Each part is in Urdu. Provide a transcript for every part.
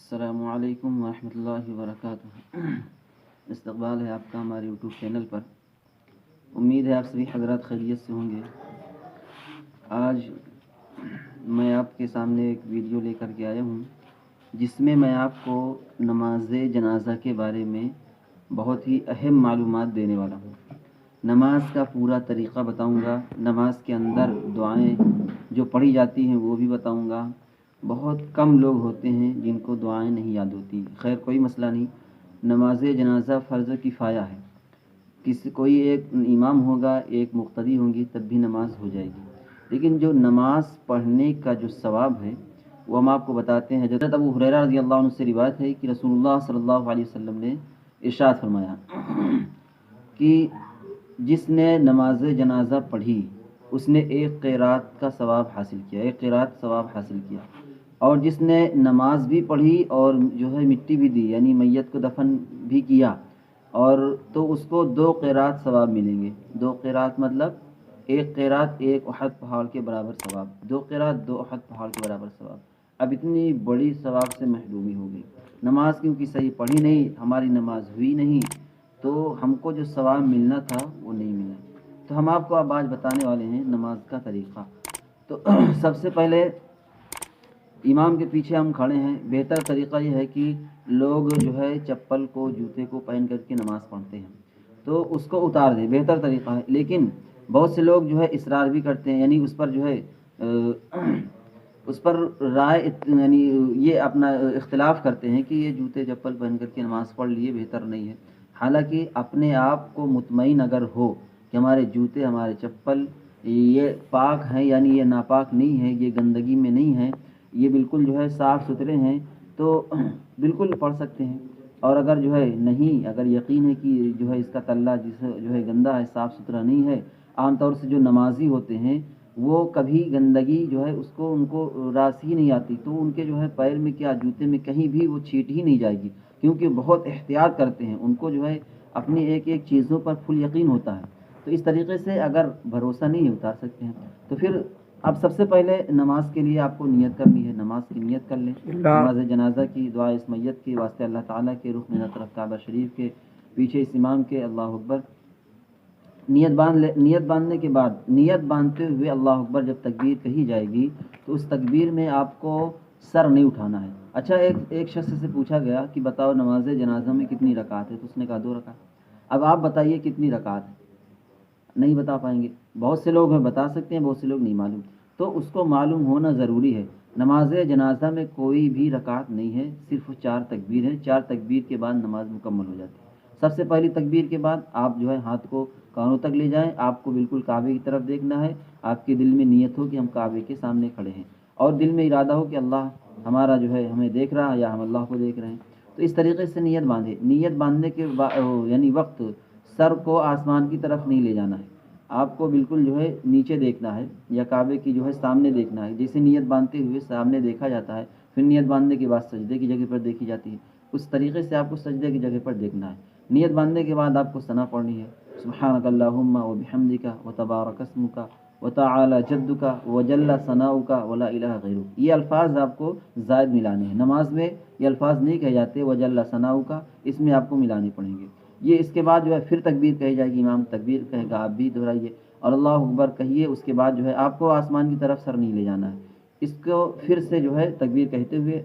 السلام علیکم ورحمۃ اللہ وبرکاتہ۔ استقبال ہے آپ کا ہمارے یوٹیوب چینل پر۔ امید ہے آپ سبھی حضرات خیریت سے ہوں گے۔ آج میں آپ کے سامنے ایک ویڈیو لے کر کے آیا ہوں جس میں میں آپ کو نماز جنازہ کے بارے میں بہت ہی اہم معلومات دینے والا ہوں۔ نماز کا پورا طریقہ بتاؤں گا، نماز کے اندر دعائیں جو پڑھی جاتی ہیں وہ بھی بتاؤں گا۔ بہت کم لوگ ہوتے ہیں جن کو دعائیں نہیں یاد ہوتی۔ خیر کوئی مسئلہ نہیں، نماز جنازہ فرض کفایہ ہے۔ کوئی ایک امام ہوگا، ایک مقتدی ہوں گی، تب بھی نماز ہو جائے گی۔ لیکن جو نماز پڑھنے کا جو ثواب ہے وہ ہم آپ کو بتاتے ہیں۔ حضرت ابو ہریرہ رضی اللہ عنہ سے روایت ہے کہ رسول اللہ صلی اللہ علیہ وسلم نے ارشاد فرمایا کہ جس نے نماز جنازہ پڑھی اس نے ایک قرات کا ثواب حاصل کیا، ایک قرات ثواب حاصل کیا۔ اور جس نے نماز بھی پڑھی اور جو ہے مٹی بھی دی، یعنی میت کو دفن بھی کیا، اور تو اس کو 2 قرات ثواب ملیں گے۔ 2 قرات مطلب ایک قرات ایک احد پہاڑ کے برابر ثواب، 2 قرات 2 احد پہاڑ کے برابر ثواب۔ اب اتنی بڑی ثواب سے محرومی ہو گئی۔ نماز کیونکہ صحیح پڑھی نہیں، ہماری نماز ہوئی نہیں، تو ہم کو جو ثواب ملنا تھا وہ نہیں ملا۔ تو ہم آپ کو اب آج بتانے والے ہیں نماز کا طریقہ۔ تو سب سے پہلے امام کے پیچھے ہم کھڑے ہیں، بہتر طریقہ یہ ہے کہ لوگ جو ہے چپل کو، جوتے کو پہن کر کے نماز پڑھتے ہیں، تو اس کو اتار دیں، بہتر طریقہ ہے۔ لیکن بہت سے لوگ جو ہے اصرار بھی کرتے ہیں، یعنی اس پر جو ہے اس پر رائے، یعنی یہ اپنا اختلاف کرتے ہیں کہ یہ جوتے چپل پہن کر کے نماز پڑھ لیے بہتر نہیں ہے۔ حالانکہ اپنے آپ کو مطمئن اگر ہو کہ ہمارے جوتے، ہمارے چپل یہ پاک ہیں، یعنی یہ ناپاک نہیں ہے، یہ گندگی میں نہیں ہے، یہ بالکل جو ہے صاف ستھرے ہیں، تو بالکل پڑھ سکتے ہیں۔ اور اگر جو ہے نہیں، اگر یقین ہے کہ جو ہے اس کا تلہ جو ہے گندا ہے، صاف ستھرا نہیں ہے، عام طور سے جو نمازی ہوتے ہیں وہ کبھی گندگی جو ہے ان کو راس ہی نہیں آتی، تو ان کے جو ہے پیر میں کیا، جوتے میں کہیں بھی وہ چھیٹ ہی نہیں جائے گی، کیونکہ بہت احتیاط کرتے ہیں، ان کو جو ہے اپنی ایک ایک چیزوں پر فل یقین ہوتا ہے۔ تو اس طریقے سے اگر بھروسہ نہیں اتار سکتے ہیں تو پھر اب سب سے پہلے نماز کے لیے آپ کو نیت کرنی ہے۔ نماز کی نیت کر لیں، نماز جنازہ کی، دعا اس میت کی واسطے اللہ تعالیٰ کے، رخ میرا طرف کعبہ شریف کے، پیچھے اس امام کے، اللہ اکبر۔ نیت باندھ لے۔ نیت باندھنے کے بعد، نیت باندھتے ہوئے اللہ اکبر جب تکبیر کہی جائے گی تو اس تکبیر میں آپ کو سر نہیں اٹھانا ہے۔ اچھا، ایک شخص سے پوچھا گیا کہ بتاؤ نماز جنازہ میں کتنی رکعت ہے، تو اس نے کہا 2 رکعت۔ اب آپ بتائیے کتنی رکعت ہے؟ نہیں بتا پائیں گے۔ بہت سے لوگ ہیں بتا سکتے ہیں، بہت سے لوگ نہیں معلوم، تو اس کو معلوم ہونا ضروری ہے۔ نماز جنازہ میں کوئی بھی رکعت نہیں ہے، صرف 4 تکبیر ہیں۔ 4 تکبیر کے بعد نماز مکمل ہو جاتی ہے۔ سب سے پہلی تکبیر کے بعد آپ جو ہے ہاتھ کو کانوں تک لے جائیں، آپ کو بالکل کعبے کی طرف دیکھنا ہے، آپ کے دل میں نیت ہو کہ ہم کعبے کے سامنے کھڑے ہیں، اور دل میں ارادہ ہو کہ اللہ ہمارا جو ہے ہمیں دیکھ رہا ہے یا ہم اللہ کو دیکھ رہے ہیں۔ تو اس طریقے سے نیت باندھے۔ نیت باندھنے کے یعنی وقت سر کو آسمان کی طرف نہیں لے جانا ہے، آپ کو بالکل جو ہے نیچے دیکھنا ہے، یا کعبے کی جو ہے سامنے دیکھنا ہے۔ جیسے نیت باندھتے ہوئے سامنے دیکھا جاتا ہے، پھر نیت باندھنے کے بعد سجدے کی جگہ پر دیکھی جاتی ہے، اس طریقے سے آپ کو سجدے کی جگہ پر دیکھنا ہے۔ نیت باندھنے کے بعد آپ کو ثنا پڑھنی ہے، سبحانک اللہم وبحمدک وتبارک اسمک وتعالی جدک وجل ثناؤک ولا الہ غیرک۔ یہ الفاظ آپ کو زائد ملانے ہیں۔ نماز میں یہ الفاظ نہیں کہے جاتے، وجل ثناؤک، اس میں آپ کو ملانے پڑیں گے۔ یہ اس کے بعد جو ہے پھر تکبیر کہی جائے گی، امام تکبیر کہے گا، آپ بھی دہرائیے اور اللہ اکبر کہیے۔ اس کے بعد جو ہے آپ کو آسمان کی طرف سر نہیں لے جانا ہے، اس کو پھر سے جو ہے تکبیر کہتے ہوئے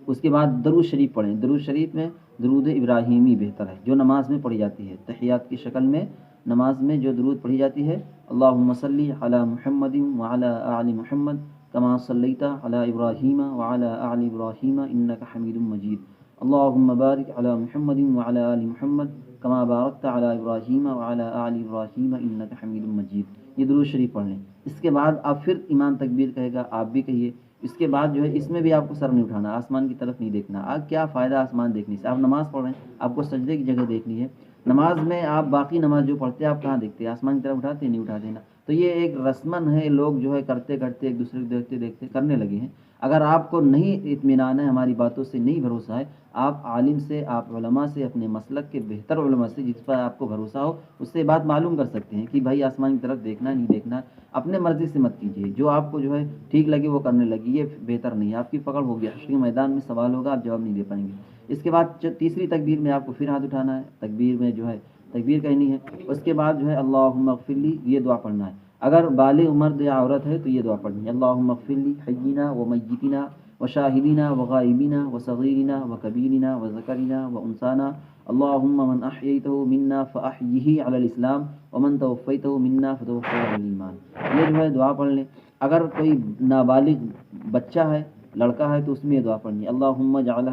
اس کے بعد درود شریف پڑھیں۔ درود شریف میں درود ابراہیمی بہتر ہے، جو نماز میں پڑھی جاتی ہے، تحیات کی شکل میں نماز میں جو درود پڑھی جاتی ہے، اللہم صلی علی محمد وعلی آل محمد کما صلیت علی ابراہیم وعلی آل ابراہیم انک حمید مجید، اللہم بارک علی محمد وعلی آل محمد کما بارکت علی ابراہیم وعلی آل ابراہیم انک حمید مجید۔ یہ درود شریف پڑھ لیں۔ اس کے بعد آپ پھر امام تکبیر کہے گا، آپ بھی کہیے۔ اس کے بعد جو ہے اس میں بھی آپ کو سر نہیں اٹھانا، آسمان کی طرف نہیں دیکھنا۔ آپ کیا فائدہ آسمان دیکھنے سے؟ آپ نماز پڑھ رہے ہیں، آپ کو سجدے کی جگہ دیکھنی ہے۔ نماز میں آپ باقی نماز جو پڑھتے ہیں آپ کہاں دیکھتے ہیں؟ آسمان کی طرف اٹھاتے ہیں؟ نہیں اٹھاتے نا۔ تو یہ ایک رسمن ہے، لوگ جو ہے کرتے کرتے ایک دوسرے کو دیکھتے دیکھتے کرنے لگے ہیں۔ اگر آپ کو نہیں اطمینان ہے، ہماری باتوں سے نہیں بھروسہ ہے، آپ عالم سے، آپ علماء سے، اپنے مسلک کے بہتر علماء سے جس پر آپ کو بھروسہ ہو اس سے بات معلوم کر سکتے ہیں کہ بھائی آسمان کی طرف دیکھنا ہے نہیں دیکھنا ہے۔ اپنے مرضی سے مت کیجیے، جو آپ کو جو ہے ٹھیک لگے وہ کرنے لگی، یہ بہتر نہیں ہے، آپ کی پکڑ ہوگی، حشر کے میدان میں سوال ہوگا، آپ جواب نہیں دے پائیں گے۔ اس کے بعد تیسری تکبیر میں آپ کو پھر ہاتھ اٹھانا ہے، تکبیر میں جو ہے تکبیر کہنی ہے، اس کے بعد جو ہے اللہم اغفر لی یہ دعا پڑھنا ہے۔ اگر بالغ مرد یا عورت ہے تو یہ دعا پڑھنی ہے، اللہم اغفر لی حینا و میتنا و شاہدینا و غائبینا و صغیرنا و کبیرنا و ذکرنا و انسانا، اللہم من احییتہ منا فاحیہ علی الاسلام ومن توفیتہ منا فتوفہ علی الایمان۔ یہ جو ہے دعا پڑھ لیں۔ اگر کوئی نابالغ بچہ ہے، لڑکا ہے، تو اس میں یہ دعا پڑھنی ہے، اللہم اجعلہ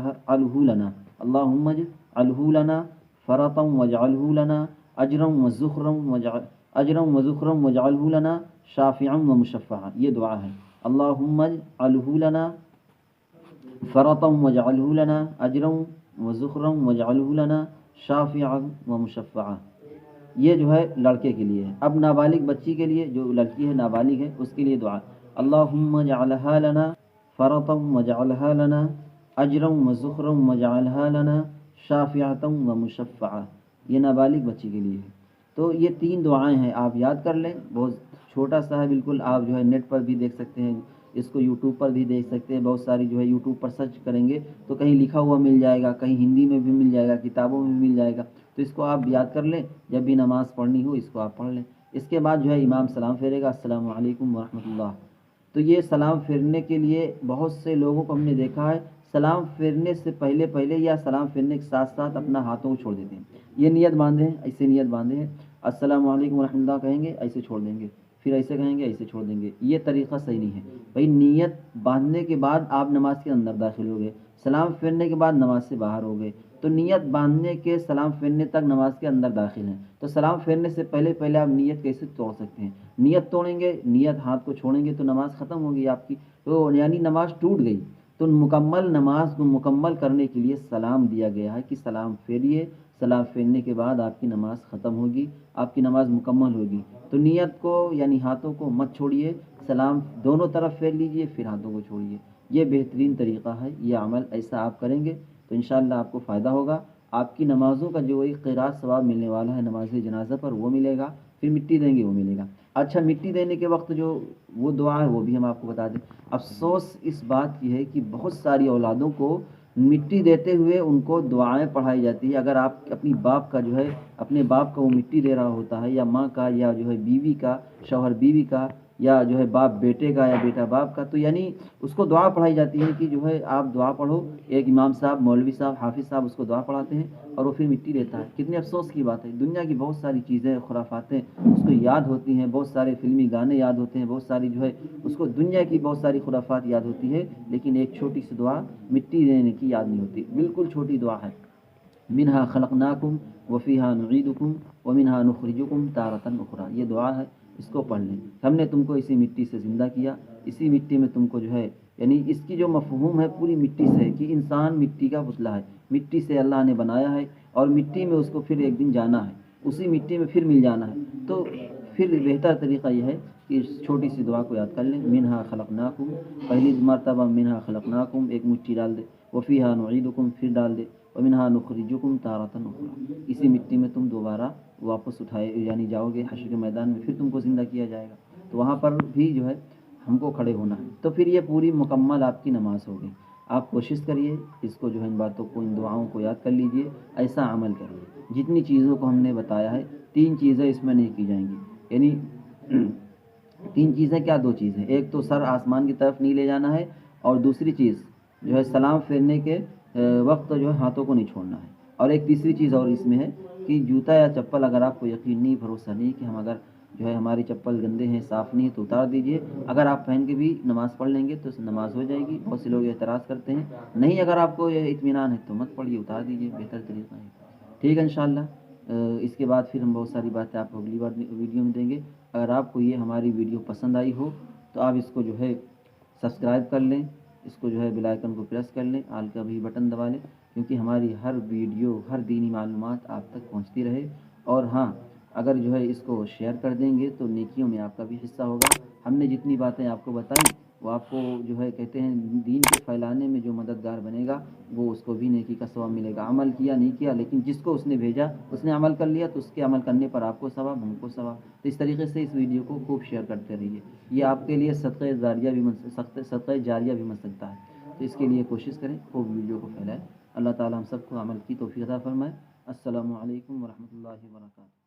لنا، اللہم اجعلہ لنا فرطا واجعلہ لنا اجرا وذخرا واجعلہ لنا شافعا ومشفعا۔ یہ دعا ہے، اللہم اجعلہ لنا فرطا واجعلہ لنا اجرا وذخرا واجعلہ لنا شافعا ومشفعا۔ یہ جو ہے لڑکے کے لیے ہے۔ اب نابالغ بچی کے لیے، جو لڑکی ہے نابالغ ہے، اس کے لیے دعا، اللہم اجعلھا لنا فرطا واجعلھا لنا اجرا وذخرا واجعلھا لنا شافعۃ ومشفعہ۔ یہ نابالغ بچی کے لیے ہے۔ تو یہ تین دعائیں ہیں، آپ یاد کر لیں، بہت چھوٹا سا ہے بالکل، آپ جو ہے نیٹ پر بھی دیکھ سکتے ہیں، اس کو یوٹیوب پر بھی دیکھ سکتے ہیں، بہت ساری جو ہے یوٹیوب پر سرچ کریں گے تو کہیں لکھا ہوا مل جائے گا، کہیں ہندی میں بھی مل جائے گا، کتابوں میں بھی مل جائے گا، تو اس کو آپ یاد کر لیں، جب بھی نماز پڑھنی ہو اس کو آپ پڑھ لیں۔ اس کے بعد جو ہے امام سلام پھیرے گا، السلام علیکم ورحمۃ اللہ۔ تو یہ سلام پھیرنے کے لیے بہت سے لوگوں کو ہم نے دیکھا ہے، سلام پھیرنے سے پہلے یا سلام پھیرنے کے ساتھ ساتھ اپنا ہاتھوں کو چھوڑ دیتے ہیں، یہ نیت باندھے ہیں، ایسے نیت باندھے ہیں، السلام علیکم ورحمۃ اللہ کہیں گے، ایسے چھوڑ دیں گے، پھر ایسے کہیں گے، ایسے چھوڑ دیں گے، یہ طریقہ صحیح نہیں ہے۔ بھائی نیت باندھنے کے بعد آپ نماز کے اندر داخل ہو گئے، سلام پھیرنے کے بعد نماز سے باہر ہو گئے، تو نیت باندھنے کے سلام پھیرنے تک نماز کے اندر داخل ہیں، تو سلام پھیرنے سے پہلے آپ نیت کیسے توڑ سکتے ہیں؟ نیت توڑیں گے، نیت ہاتھ کو چھوڑیں گے تو نماز ختم ہوگی آپ کی، تو یعنی نماز ٹوٹ گئی۔ تو مکمل نماز کو مکمل کرنے کے لیے سلام دیا گیا ہے کہ سلام پھیریے، سلام پھیرنے کے بعد آپ کی نماز ختم ہوگی، آپ کی نماز مکمل ہوگی۔ تو نیت کو یعنی ہاتھوں کو مت چھوڑیے، سلام دونوں طرف پھیر لیجئے، پھر ہاتھوں کو چھوڑیے، یہ بہترین طریقہ ہے۔ یہ عمل ایسا آپ کریں گے تو انشاءاللہ آپ کو فائدہ ہوگا، آپ کی نمازوں کا جو ایک قیراط ثواب ملنے والا ہے نماز جنازہ پر وہ ملے گا، پھر مٹی دیں گے وہ ملے گا۔ اچھا، مٹی دینے کے وقت جو وہ دعا ہے وہ بھی ہم آپ کو بتا دیں۔ افسوس اس بات کی ہے کہ بہت ساری اولادوں کو مٹی دیتے ہوئے ان کو دعائیں پڑھائی جاتی ہے۔ اگر آپ اپنی باپ کا جو ہے اپنے باپ کا وہ مٹی دے رہا ہوتا ہے، یا ماں کا، یا جو ہے بیوی کا، شوہر بیوی کا، یا جو ہے باپ بیٹے کا، یا بیٹا باپ کا، تو یعنی اس کو دعا پڑھائی جاتی ہے کہ جو ہے آپ دعا پڑھو، ایک امام صاحب، مولوی صاحب، حافظ صاحب اس کو دعا پڑھاتے ہیں اور وہ پھر مٹی دیتا ہے۔ کتنے افسوس کی بات ہے، دنیا کی بہت ساری چیزیں، خرافاتیں اس کو یاد ہوتی ہیں، بہت سارے فلمی گانے یاد ہوتے ہیں، بہت ساری جو ہے اس کو دنیا کی بہت ساری خرافات یاد ہوتی ہے، لیکن ایک چھوٹی سی دعا مٹی دینے کی یاد نہیں ہوتی، بالکل چھوٹی دعا ہے، منہا خلقناکم وفیہا نعیدکم ومنہا نخرجکم تارۃ اخری، یہ دعا ہے، اس کو پڑھ لیں۔ ہم نے تم کو اسی مٹی سے زندہ کیا، اسی مٹی میں تم کو جو ہے، یعنی اس کی جو مفہوم ہے پوری مٹی سے ہے کہ انسان مٹی کا پتلا ہے، مٹی سے اللہ نے بنایا ہے اور مٹی میں اس کو پھر ایک دن جانا ہے، اسی مٹی میں پھر مل جانا ہے۔ تو پھر بہتر طریقہ یہ ہے کہ اس چھوٹی سی دعا کو یاد کر لیں، منہا خلقناکم، پہلی مرتبہ منہا خلقناکم ایک مٹھی ڈال دے، وفیہا نعیدکم پھر ڈال دے، ومنہا نخرجکم تارۃ اخری، اسی مٹی میں تم دوبارہ واپس اٹھائے یعنی جاؤ گے حشر کے میدان میں، پھر تم کو زندہ کیا جائے گا، تو وہاں پر بھی جو ہے ہم کو کھڑے ہونا ہے۔ تو پھر یہ پوری مکمل آپ کی نماز ہو گئی۔ آپ کوشش کریے اس کو جو ہے ان باتوں کو، ان دعاؤں کو یاد کر لیجئے، ایسا عمل کریے۔ جتنی چیزوں کو ہم نے بتایا ہے، تین چیزیں اس میں نہیں کی جائیں گی، یعنی تین چیزیں کیا، دو چیزیں، ایک تو سر آسمان کی طرف نہیں لے جانا ہے، اور دوسری چیز جو ہے سلام پھیرنے کے وقت جو ہے ہاتھوں کو نہیں چھوڑنا ہے، اور ایک تیسری چیز اور اس میں ہے کہ جوتا یا چپل اگر آپ کو یقین نہیں، بھروسہ نہیں کہ ہم اگر جو ہے ہماری چپل گندے ہیں، صاف نہیں ہے تو اتار دیجئے، اگر آپ پہن کے بھی نماز پڑھ لیں گے تو نماز ہو جائے گی۔ بہت سے لوگ اعتراض کرتے ہیں، نہیں اگر آپ کو یہ اطمینان ہے تو مت پڑھیے، اتار دیجئے، بہتر طریقہ ہے۔ ٹھیک ہے انشاءاللہ، اس کے بعد پھر ہم بہت ساری باتیں آپ کو اگلی بار ویڈیو میں دیں گے۔ اگر آپ کو یہ ہماری ویڈیو پسند آئی ہو تو آپ اس کو جو ہے سبسکرائب کر لیں، اس کو جو ہے بیل آئیکن کو پریس کر لیں، آل کا بھی بٹن دبا لیں، کیونکہ ہماری ہر ویڈیو، ہر دینی معلومات آپ تک پہنچتی رہے۔ اور ہاں، اگر جو ہے اس کو شیئر کر دیں گے تو نیکیوں میں آپ کا بھی حصہ ہوگا۔ ہم نے جتنی باتیں آپ کو بتائیں وہ آپ کو جو ہے کہتے ہیں دین کے پھیلانے میں جو مددگار بنے گا وہ اس کو بھی نیکی کا ثواب ملے گا۔ عمل کیا نہیں کیا لیکن جس کو اس نے بھیجا اس نے عمل کر لیا تو اس کے عمل کرنے پر آپ کو ثواب، ہم کو ثواب۔ تو اس طریقے سے اس ویڈیو کو خوب شیئر کرتے رہیے، یہ آپ کے لیے صدقہ جاریہ بھی بن سکتا ہے۔ تو اس کے لیے کوشش کریں خوب ویڈیو کو پھیلائیں۔ اللہ تعالی ہم سب کو عمل کی توفیق عطا فرمائے۔ السلام علیکم ورحمۃ اللہ وبرکاتہ۔